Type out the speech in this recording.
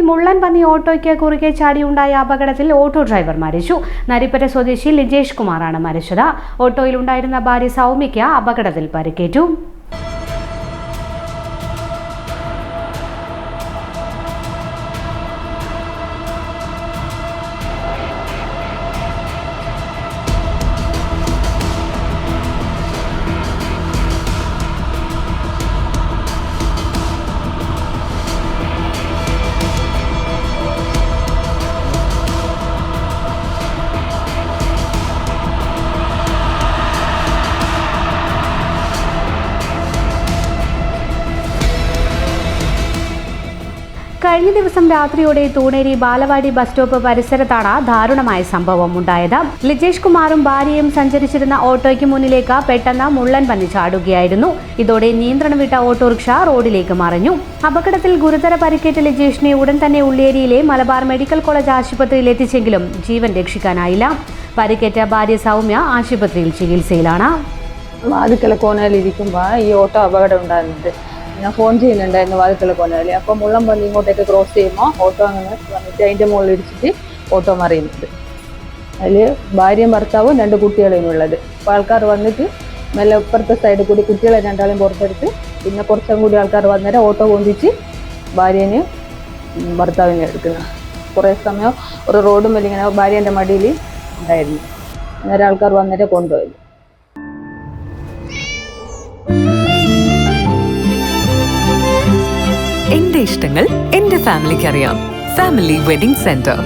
മുള്ളൻ പന്നി ഓട്ടോയ്ക്ക് കുറുകെ ചാടിയുണ്ടായ അപകടത്തിൽ ഓട്ടോ ഡ്രൈവർ മരിച്ചു. നരിപ്പറ്റ സ്വദേശി ലിജേഷ് കുമാറാണ് മരിച്ചത്. ഓട്ടോയിലുണ്ടായിരുന്ന ഭാര്യ സൗമ്യയ്ക്ക് അപകടത്തിൽ പരിക്കേറ്റു. കഴിഞ്ഞ ദിവസം രാത്രിയോടെ തൂണേരി ബാലവാടി ബസ് സ്റ്റോപ്പ് പരിസരത്താണ് ദാരുണമായ സംഭവം ഉണ്ടായത്. ലിജേഷ് കുമാറും ഭാര്യയും സഞ്ചരിച്ചിരുന്ന ഓട്ടോയ്ക്ക് മുന്നിലേക്ക് പെട്ടെന്ന് മുള്ളൻ പന്നി ചാടുകയായിരുന്നു. ഇതോടെ നിയന്ത്രണം വിട്ട ഓട്ടോറിക്ഷ റോഡിലേക്ക് മറിഞ്ഞു. അപകടത്തിൽ ഗുരുതര പരിക്കേറ്റ ലിജേഷിനെ ഉടൻ തന്നെ ഉള്ളിയേരിയിലെ മലബാർ മെഡിക്കൽ കോളേജ് ആശുപത്രിയിൽ എത്തിച്ചെങ്കിലും ജീവൻ രക്ഷിക്കാനായില്ല. പരിക്കേറ്റ ഭാര്യ സൗമ്യ ആശുപത്രിയിൽ ചികിത്സയിലാണ്. വാതിക്കല കോണയിലിരിക്കുമ്പോൾ ഈ ഓട്ടോ അപകടം ഉണ്ടായിരുന്നത്. ഞാൻ ഫോൺ ചെയ്യുന്നുണ്ടായിരുന്നു വാതിക്കല കോണയിൽ. അപ്പോൾ മുള്ളം പന്നി ഇങ്ങോട്ടേക്ക് ക്രോസ് ചെയ്യുമ്പോൾ ഓട്ടോ അങ്ങനെ വന്നിട്ട് അതിൻ്റെ മുകളിൽ ഇടിച്ചിട്ട് ഓട്ടോ മറിയുന്നുണ്ട്. അതിൽ ഭാര്യയും ഭർത്താവും 2 കുട്ടികളെയും ഉള്ളത്. അപ്പോൾ ആൾക്കാർ വന്നിട്ട് മെല്ലെ ഇപ്പുറത്തെ സൈഡിൽ കൂടി കുട്ടികളെ 2 പുറത്തെടുത്ത് പിന്നെ കുറച്ചും കൂടി ആൾക്കാർ വന്നേരം ഓട്ടോ പൊന്തിച്ച് ഭാര്യനെ ഭർത്താവിനെ എടുക്കുന്നു. കുറേ സമയം ഒരു റോഡ് മേലെ ഇങ്ങനെ ഭാര്യേൻ്റെ മടിയിൽ ഉണ്ടായിരുന്നു. അന്നേരം ആൾക്കാർ വന്നിട്ട് കൊണ്ടുപോയി. എന്റെ ഇഷ്ടങ്ങൾ എന്റെ ഫാമിലിക്ക് അറിയാം. Family wedding centre.